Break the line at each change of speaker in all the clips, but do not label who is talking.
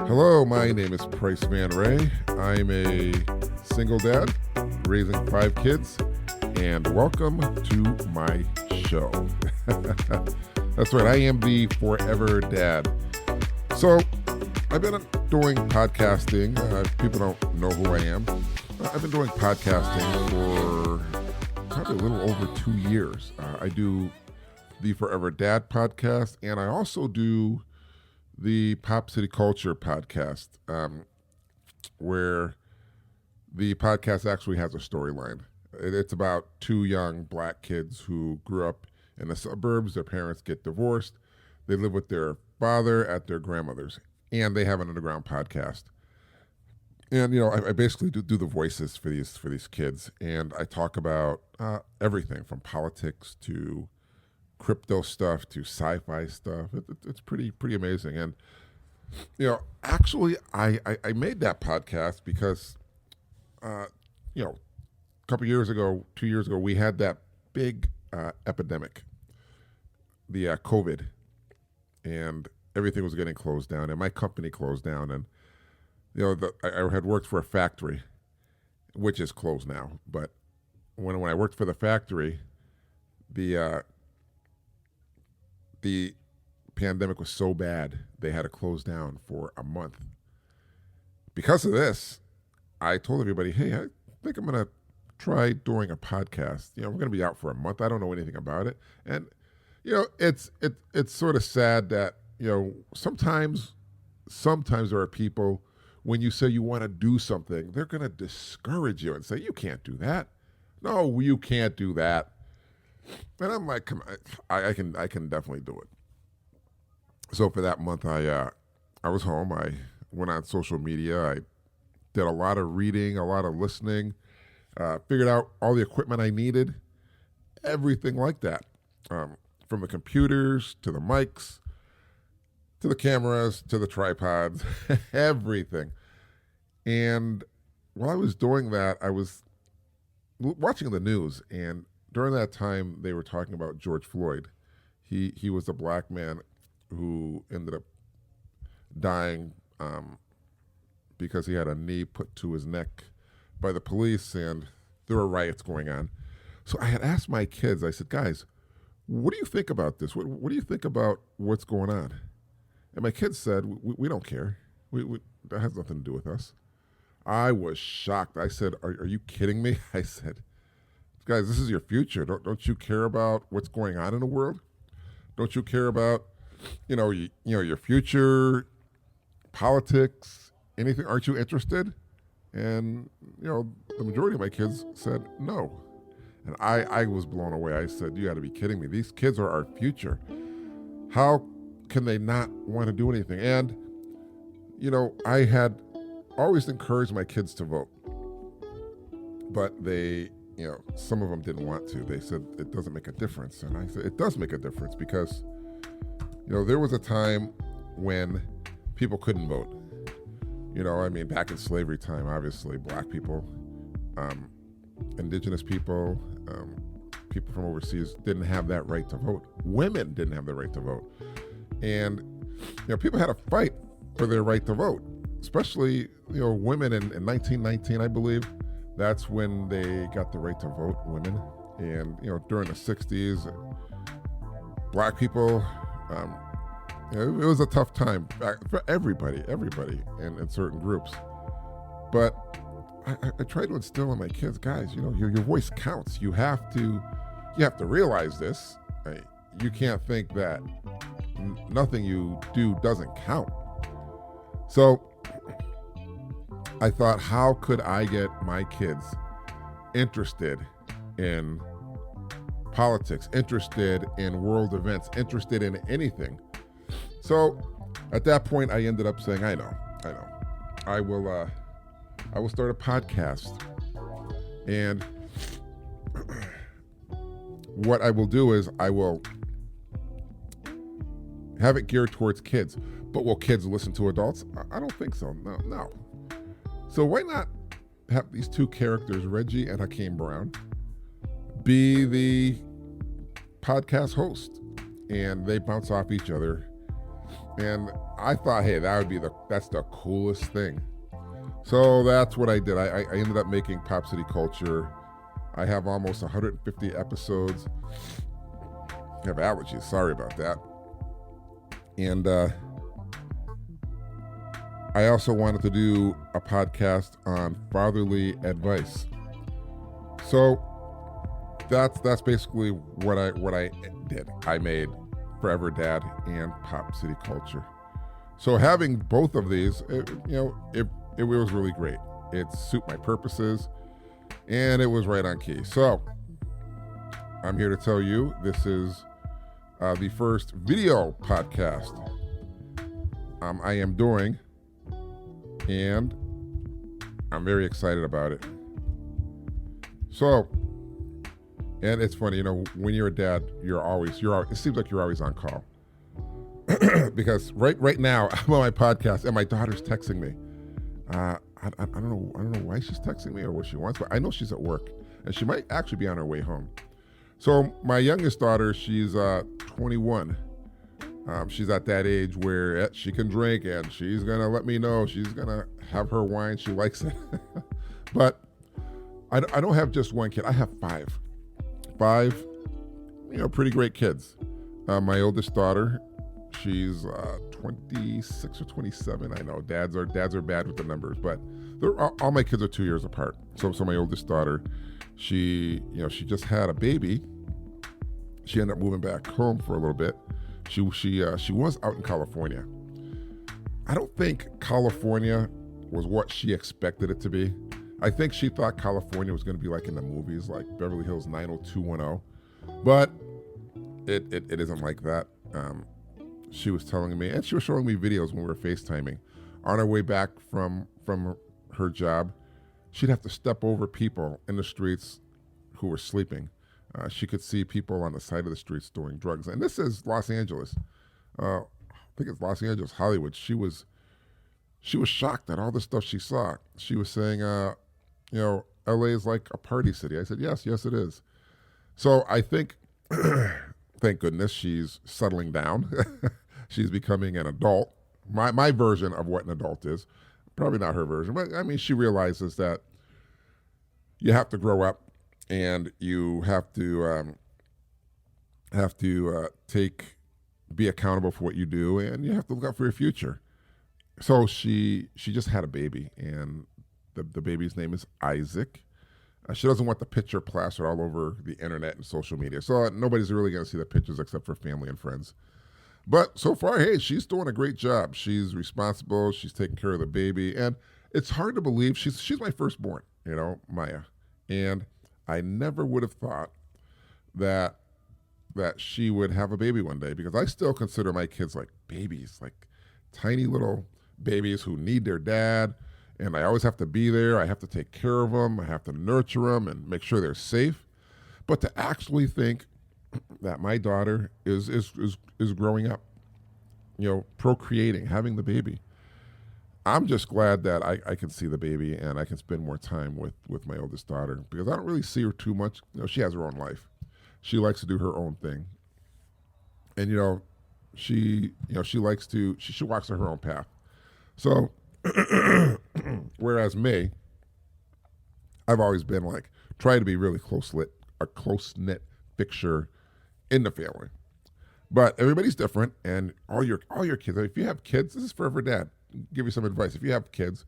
Hello, my name is Price Van Ray. I'm a single dad raising 5 kids, and welcome to my show. That's right, I am the forever dad. So, I've been doing podcasting. People don't know who I am. I've been doing podcasting for probably a little over 2 years. I do the Forever Dad podcast, and I also do the Pop City Culture podcast, where the podcast actually has a storyline. It's about 2 young black kids who grew up in the suburbs. Their parents get divorced. They live with their father at their grandmother's, and they have an underground podcast. And I basically do the voices for these kids, and I talk about everything from politics to crypto stuff to sci-fi stuff. It's pretty amazing. And actually I made that podcast because a couple years ago, 2 years ago, we had that big epidemic, the COVID, and everything was getting closed down, and my company closed down. And I had worked for a factory, which is closed now. But when I worked for the factory, the pandemic was so bad they had to close down for a month. Because of this, I told everybody, hey, I think I'm going to try doing a podcast. We're going to be out for a month. I don't know anything about it. And, it's sort of sad that, sometimes there are people, when you say you want to do something, they're going to discourage you and say, you can't do that. No, you can't do that. And I'm like, come on, I can definitely do it. So for that month, I was home. I went on social media. I did a lot of reading, a lot of listening, figured out all the equipment I needed, everything like that, from the computers to the mics, to the cameras, to the tripods, everything. And while I was doing that, I was watching the news, and during that time, they were talking about George Floyd. He was a black man who ended up dying because he had a knee put to his neck by the police, and there were riots going on. So I had asked my kids, I said, guys, what do you think about this? What do you think about what's going on? And my kids said, we don't care. That has nothing to do with us. I was shocked. I said, are you kidding me? I said, guys, this is your future. Don't you care about what's going on in the world? Don't you care about, your future, politics, anything? Aren't you interested? And, the majority of my kids said no. And I was blown away. I said, you got to be kidding me. These kids are our future. How can they not want to do anything? And, I had always encouraged my kids to vote. But they, some of them didn't want to. They said it doesn't make a difference. And I said, it does make a difference because, there was a time when people couldn't vote. Back in slavery time, obviously, black people, indigenous people, people from overseas didn't have that right to vote. Women didn't have the right to vote. And, people had to fight for their right to vote, especially, women in 1919, I believe. That's when they got the right to vote, women. And, during the 60s, black people, it was a tough time for everybody in certain groups. But I try to instill in my kids, guys, your voice counts. You have to realize this. You can't think that nothing you do doesn't count. So I thought, how could I get my kids interested in politics, interested in world events, interested in anything? So at that point, I ended up saying, I know. I will start a podcast. And what I will do is I will have it geared towards kids. But will kids listen to adults? I don't think so. No. So why not have these 2 characters, Reggie and Hakeem Brown, be the podcast host? And they bounce off each other. And I thought, hey, that's the coolest thing. So that's what I did. I ended up making Pop City Culture. I have almost 150 episodes. I have allergies. Sorry about that. And I also wanted to do a podcast on fatherly advice. So that's basically what I did. I made Forever Dad and Pop City Culture. So having both of these, it was really great. It suited my purposes, and it was right on key. So I'm here to tell you this is the first video podcast I am doing, and I'm very excited about it. So, and it's funny, when you're a dad, it seems like you're always on call. Because right now I'm on my podcast and my daughter's texting me. I don't know why she's texting me or what she wants, but I know she's at work and she might actually be on her way home. So my youngest daughter, she's 21. She's at that age where she can drink, and she's gonna let me know. She's gonna have her wine. She likes it. But I don't have just one kid. I have five, pretty great kids. My oldest daughter, she's 26 or 27. I know dads are bad with the numbers, but all my kids are 2 years apart. So my oldest daughter, she just had a baby. She ended up moving back home for a little bit. She was out in California. I don't think California was what she expected it to be. I think she thought California was going to be like in the movies, like Beverly Hills 90210, but it isn't like that. She was telling me, and she was showing me videos when we were FaceTiming. On our way back from her job, she'd have to step over people in the streets who were sleeping. She could see people on the side of the streets doing drugs. And this is Los Angeles. I think it's Los Angeles, Hollywood. She was shocked at all the stuff she saw. She was saying, LA is like a party city. I said, yes, it is. So I think, thank goodness, she's settling down. She's becoming an adult. My version of what an adult is. Probably not her version, but I mean, she realizes that you have to grow up and you have to be accountable for what you do, and you have to look out for your future. So she just had a baby, and the baby's name is Isaac. She doesn't want the picture plastered all over the internet and social media, so nobody's really going to see the pictures except for family and friends. But so far, hey, she's doing a great job. She's responsible. She's taking care of the baby, and it's hard to believe she's my firstborn, Maya, and I never would have thought that she would have a baby one day, because I still consider my kids like babies, like tiny little babies who need their dad, and I always have to be there. I have to take care of them. I have to nurture them and make sure they're safe. But to actually think that my daughter is growing up, procreating, having the baby, I'm just glad that I can see the baby and I can spend more time with my oldest daughter, because I don't really see her too much. She has her own life. She likes to do her own thing. And, she walks her own path. So, whereas me, I've always been like, try to be really a close-knit fixture in the family. But everybody's different, and all your kids, if you have kids, this is Forever Dad. Give you some advice. If you have kids,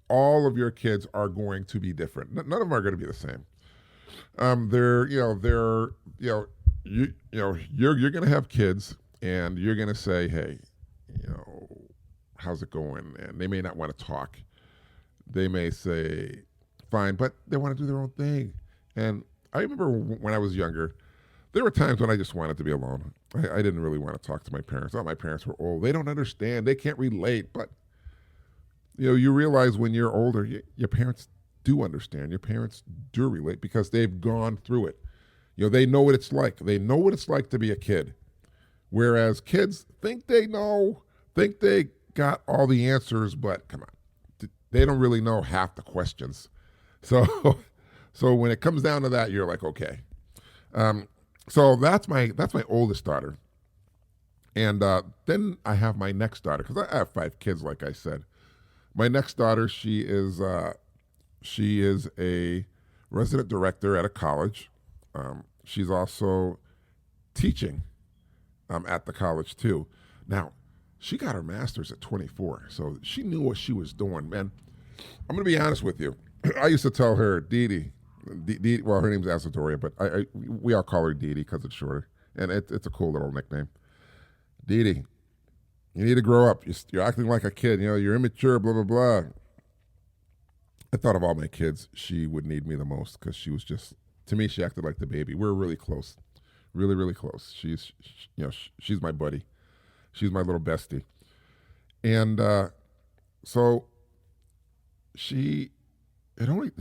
all of your kids are going to be different. None of them are going to be the same. You're going to have kids, and you're going to say, hey, how's it going? And they may not want to talk. They may say, fine, but they want to do their own thing. And I remember when I was younger, there were times when I just wanted to be alone. I didn't really want to talk to my parents. My parents were old. They don't understand. They can't relate. But, you realize when you're older, your parents do understand. Your parents do relate because they've gone through it. They know what it's like. They know what it's like to be a kid. Whereas kids think they got all the answers, but come on, they don't really know half the questions. So when it comes down to that, you're like, okay. So that's my oldest daughter, And then I have my next daughter, because I have 5 kids, like I said. My next daughter, she is a resident director at a college. She's also teaching at the college too. Now, she got her master's at 24, so she knew what she was doing, man. I'm going to be honest with you. I used to tell her, Dee Dee, well, her name's Asadoria, but we all call her Dee Dee because it's shorter, and it's a cool little nickname. Dee Dee, you need to grow up. You're acting like a kid. You know, you're immature, blah, blah, blah. I thought of all my kids, she would need me the most because she was just, to me, she acted like the baby. We're really close, really, really close. She's my buddy. She's my little bestie. And so it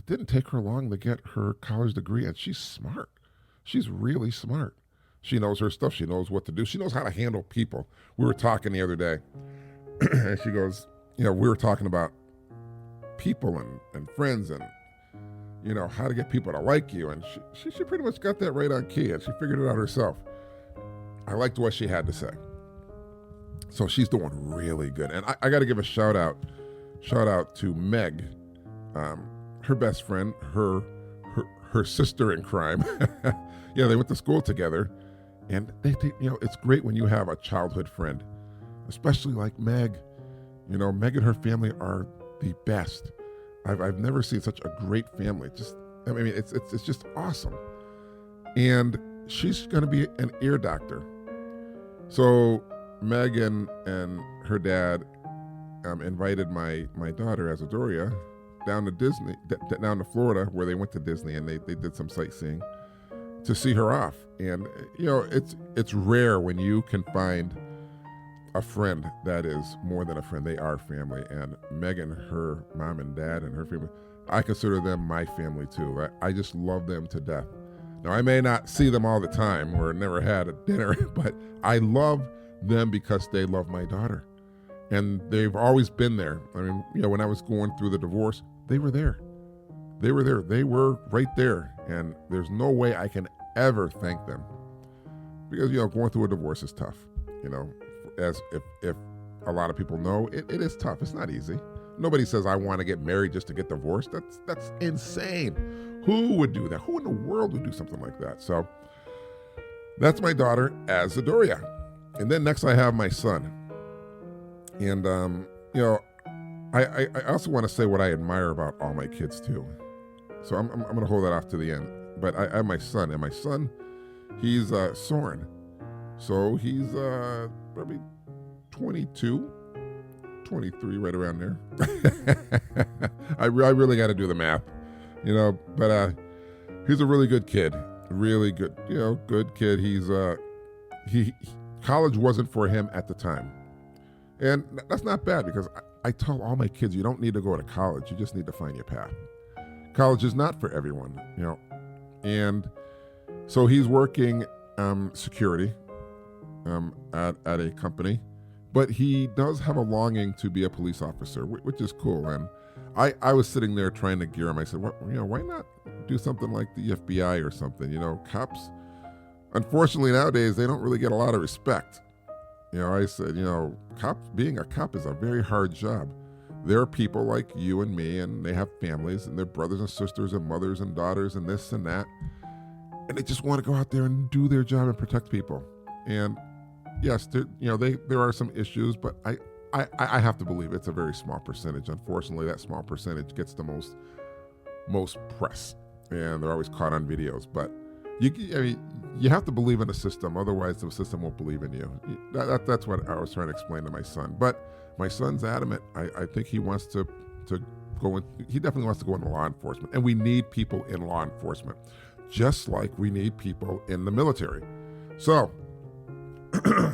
didn't take her long to get her college degree, and she's smart. She's really smart. She knows her stuff. She knows what to do. She knows how to handle people. We were talking the other day, and she goes, we were talking about people and friends and, how to get people to like you. And she pretty much got that right on key, and she figured it out herself. I liked what she had to say. So she's doing really good. And I got to give a shout out to Meg, her best friend, her sister in crime. Yeah, they went to school together. And it's great when you have a childhood friend, especially like Meg. Meg and her family are the best. I've never seen such a great family. It's just awesome. And she's going to be an ear doctor. So Megan and her dad invited my daughter Asadoria down to Florida, where they went to Disney, and they did some sightseeing to see her off. And it's rare when you can find a friend that is more than a friend. They are family. And Megan, her mom and dad and her family, I consider them my family too. I just love them to death. Now, I may not see them all the time or never had a dinner, but I love them because they love my daughter. And they've always been there. I mean, when I was going through the divorce, they were there. They were there. They were right there. And there's no way I can ever thank them. Because, going through a divorce is tough. As if a lot of people know, it is tough. It's not easy. Nobody says, I want to get married just to get divorced. That's insane. Who would do that? Who in the world would do something like that? So that's my daughter, Asadoria. And then next I have my son. And, I also want to say what I admire about all my kids too. So I'm going to hold that off to the end. But I have my son, and my son, he's Soren. So he's probably 22, 23, right around there. I really got to do the math, but he's a really good kid. Really good, good kid. He's college wasn't for him at the time. And that's not bad, because I tell all my kids, you don't need to go to college. You just need to find your path. College is not for everyone, And so he's working security at a company, but he does have a longing to be a police officer, which is cool. And I was sitting there trying to gear him. I said, why not do something like the FBI or something? Cops, unfortunately nowadays, they don't really get a lot of respect. I said, being a cop is a very hard job. There are people like you and me, and they have families, and they're brothers and sisters and mothers and daughters and this and that. And they just want to go out there and do their job and protect people. And yes, there are some issues, but I have to believe it's a very small percentage. Unfortunately, that small percentage gets the most press, and they're always caught on videos. But you have to believe in the system, otherwise the system won't believe in you. That's what I was trying to explain to my son. But my son's adamant. I think he wants to go in. He definitely wants to go into law enforcement, and we need people in law enforcement, just like we need people in the military. So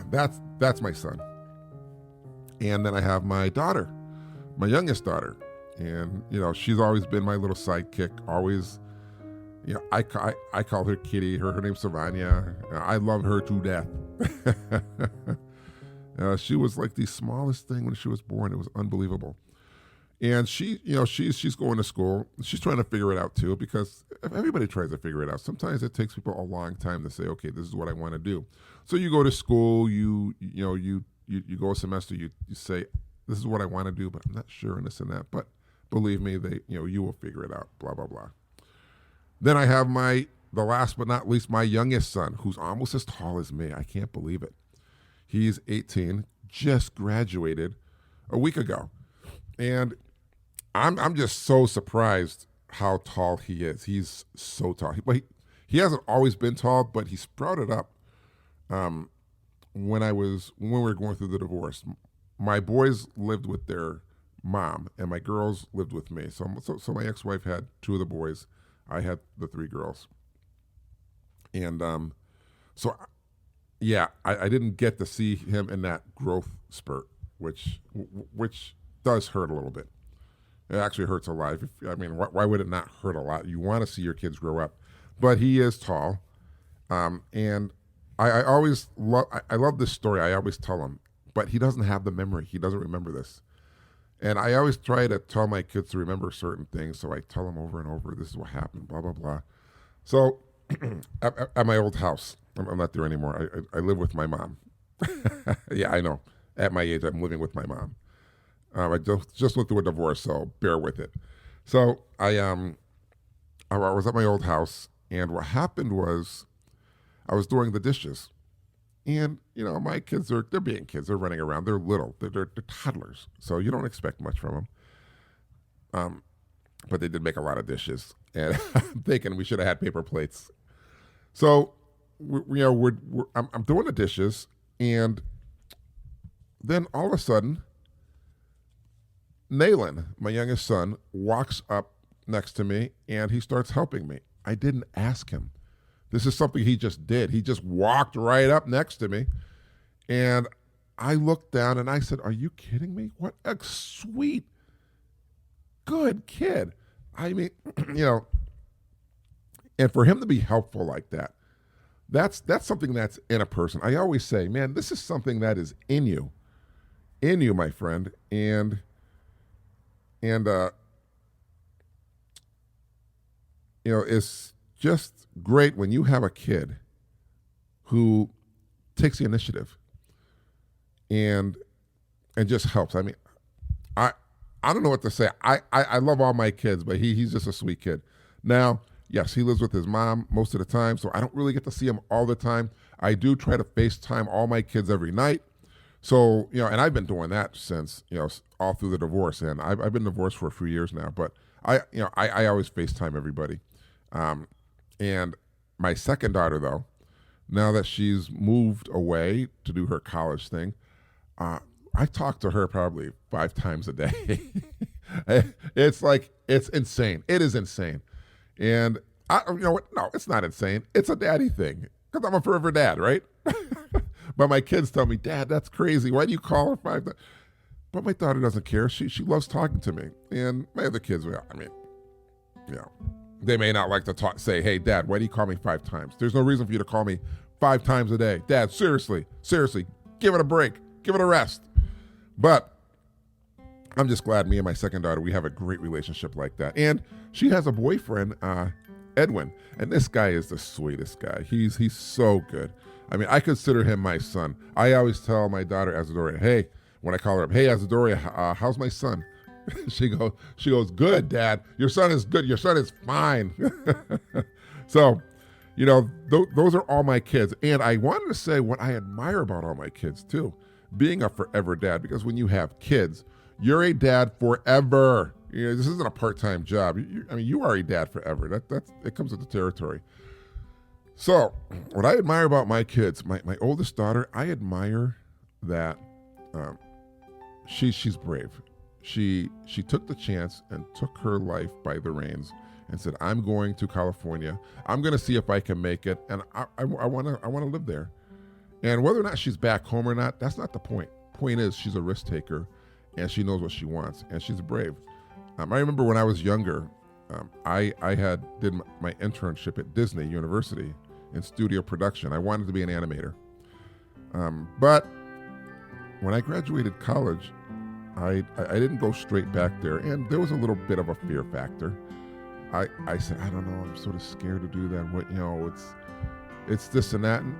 that's my son. And then I have my daughter, my youngest daughter, and she's always been my little sidekick. Always, I call her Kitty. Her name's Savanya. I love her to death. She was like the smallest thing when she was born. It was unbelievable. And she's going to school. She's trying to figure it out too, because everybody tries to figure it out. Sometimes it takes people a long time to say, okay, this is what I want to do. So you go to school, you go a semester, you say, this is what I want to do, but I'm not sure and this and that. But believe me, you will figure it out. Blah blah blah. Then I have the last but not least, my youngest son, who's almost as tall as me. I can't believe it. He's 18, just graduated a week ago, and I'm just so surprised how tall he is. He's so tall. He hasn't always been tall, but he sprouted up when we were going through the divorce. My boys lived with their mom, and my girls lived with me. So my ex-wife had 2 of the boys. I had the 3 girls. And I didn't get to see him in that growth spurt, which does hurt a little bit. It actually hurts a lot. Why would it not hurt a lot? You want to see your kids grow up. But he is tall. And I always love this story. I always tell him. But he doesn't have the memory. He doesn't remember this. And I always try to tell my kids to remember certain things. So I tell them over and over, this is what happened, blah, blah, blah. So at my old house, I'm not there anymore. I live with my mom. Yeah, I know. At my age, I'm living with my mom. I just went through a divorce, so bear with it. So I was at my old house, and what happened was I was doing the dishes. And, my kids, they're being kids. They're running around. They're little. They're toddlers. So you don't expect much from them. But they did make a lot of dishes. And I'm thinking we should have had paper plates. So, I'm doing the dishes. And then all of a sudden, Nayland, my youngest son, walks up next to me. And he starts helping me. I didn't ask him. This is something he just did. He just walked right up next to me. And I looked down and I said, are you kidding me? What a sweet, good kid. I mean, and for him to be helpful like that, that's something that's in a person. I always say, man, this is something that is in you, my friend. And it's just great when you have a kid who takes the initiative and just helps. I mean, I don't know what to say. I love all my kids, but he's just a sweet kid. Now, yes, he lives with his mom most of the time, so I don't really get to see him all the time. I do try to FaceTime all my kids every night. So, and I've been doing that since, all through the divorce. And I've been divorced for a few years now, but I always FaceTime everybody. And my second daughter, though, now that she's moved away to do her college thing, I talk to her probably 5 times a day. It's insane. It is insane. And you know what? No, it's not insane. It's a daddy thing because I'm a forever dad, right? But my kids tell me, Dad, that's crazy. Why do you call her 5 times? But my daughter doesn't care. She loves talking to me. And my other kids, they may not like to say, hey, Dad, why do you call me 5 times? There's no reason for you to call me 5 times a day. Dad, seriously, give it a break. Give it a rest. But I'm just glad me and my second daughter, we have a great relationship like that. And she has a boyfriend, Edwin. And this guy is the sweetest guy. He's so good. I mean, I consider him my son. I always tell my daughter, Azadoria, hey, when I call her up, hey, Azadoria, how's my son? She goes, good, Dad. Your son is good. Your son is fine. So, those are all my kids. And I wanted to say what I admire about all my kids, too, being a forever dad, because when you have kids, you're a dad forever. This isn't a part-time job. You are a dad forever. It comes with the territory. So, what I admire about my kids, my oldest daughter, I admire that she's brave. She took the chance and took her life by the reins and said, I'm going to California. I'm going to see if I can make it. And I want to live there. And whether or not she's back home or not, that's not the point. Point is, she's a risk taker and she knows what she wants and she's brave. I remember when I was younger, I did my internship at Disney University in studio production. I wanted to be an animator. But when I graduated college, I didn't go straight back there, and there was a little bit of a fear factor. I said, I don't know, I'm sort of scared to do that. What, it's this and that. And,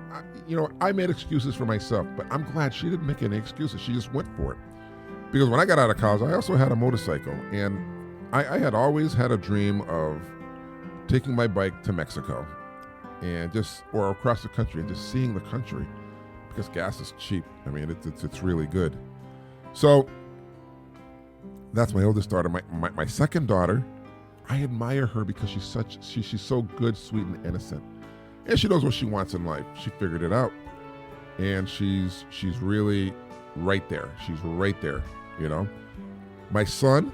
I made excuses for myself, but I'm glad she didn't make any excuses. She just went for it. Because when I got out of college, I also had a motorcycle. And I had always had a dream of taking my bike to Mexico or across the country and just seeing the country, because gas is cheap. I mean, it's really good. So that's my oldest daughter. My second daughter, I admire her because she's so good, sweet, and innocent. And she knows what she wants in life. She figured it out. And she's really right there. She's right there, My son,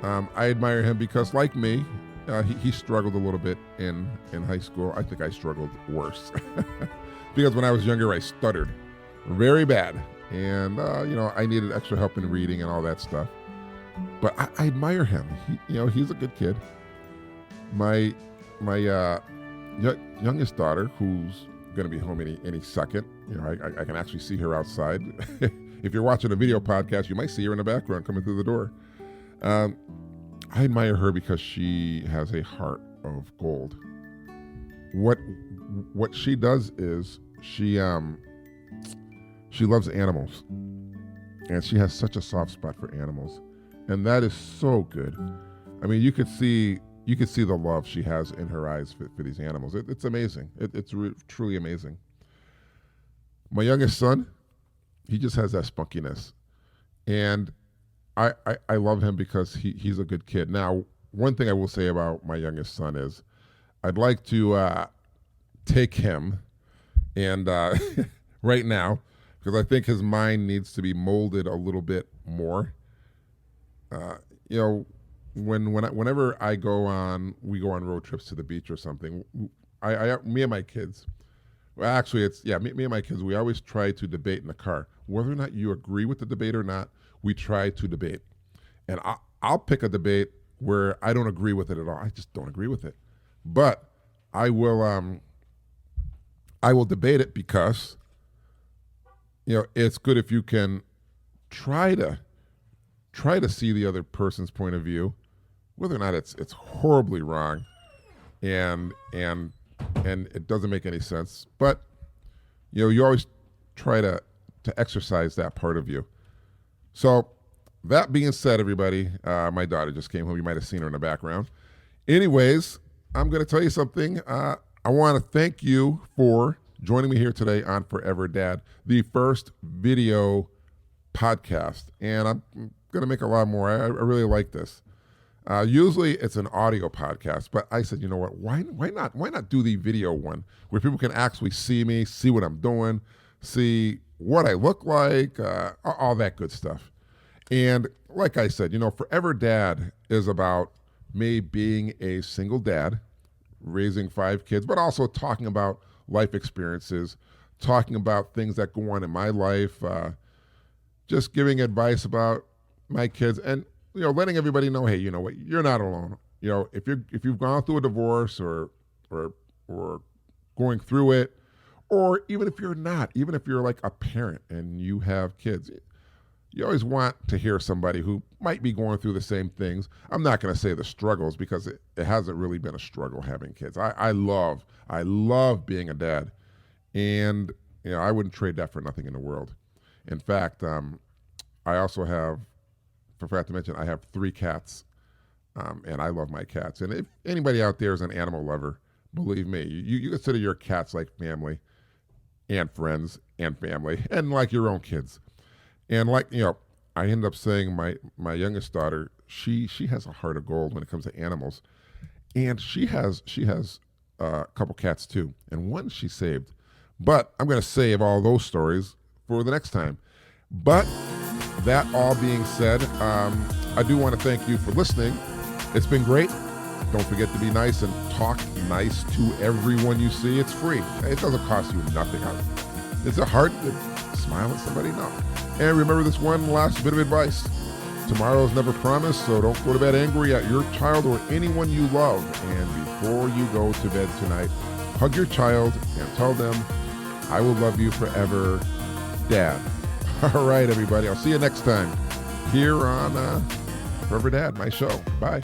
I admire him because, like me, he struggled a little bit in high school. I think I struggled worse. Because when I was younger, I stuttered very bad. And, I needed extra help in reading and all that stuff. But I admire him. He's a good kid. My youngest daughter, who's going to be home any second, I can actually see her outside. If you're watching a video podcast, you might see her in the background coming through the door. I admire her because she has a heart of gold. What she does is she loves animals, and she has such a soft spot for animals, and that is so good. I mean, you could see the love she has in her eyes for these animals. It's amazing. It's truly amazing. My youngest son, he just has that spunkiness, and I love him because he's a good kid. Now, one thing I will say about my youngest son is I'd like to take him and right now, because I think his mind needs to be molded a little bit more. Whenever we go on road trips to the beach or something, me and my kids, me and my kids, we always try to debate in the car. Whether or not you agree with the debate or not, we try to debate. And I'll pick a debate where I don't agree with it at all. I just don't agree with it. But I will debate it because, it's good if you can try to see the other person's point of view, whether or not it's horribly wrong and it doesn't make any sense. But you always try to exercise that part of you. So that being said, everybody, my daughter just came home. You might have seen her in the background. Anyways, I'm going to tell you something. I want to thank you for joining me here today on Forever Dad, the first video podcast. And I'm going to make a lot more. I really like this. Usually it's an audio podcast, but I said, you know what? Why not do the video one where people can actually see me, see what I'm doing, see what I look like, all that good stuff. And like I said, Forever Dad is about me being a single dad, raising 5 kids, but also talking about life experiences, talking about things that go on in my life, just giving advice about my kids, and letting everybody know, hey, you know what, you're not alone. If you've gone through a divorce or going through it, or even if you're not, even if you're like a parent and you have kids, you always want to hear somebody who might be going through the same things. I'm not going to say the struggles because it hasn't really been a struggle having kids. I love being a dad, and I wouldn't trade that for nothing in the world. In fact, I also have, I forgot to mention, I have 3 cats, and I love my cats. And if anybody out there is an animal lover, believe me, you consider your cats like family and friends and family and like your own kids. And I end up saying my youngest daughter, she has a heart of gold when it comes to animals. And she has a couple cats too, and one she saved. But I'm going to save all those stories for the next time. But that all being said, I do want to thank you for listening. It's been great. Don't forget to be nice and talk nice to everyone you see. It's free. It doesn't cost you nothing. Is it hard to smile at somebody? No. And remember this one last bit of advice. Tomorrow is never promised, so don't go to bed angry at your child or anyone you love. And before you go to bed tonight, hug your child and tell them, I will love you forever, Dad. All right, everybody. I'll see you next time here on Forever Dad, my show. Bye.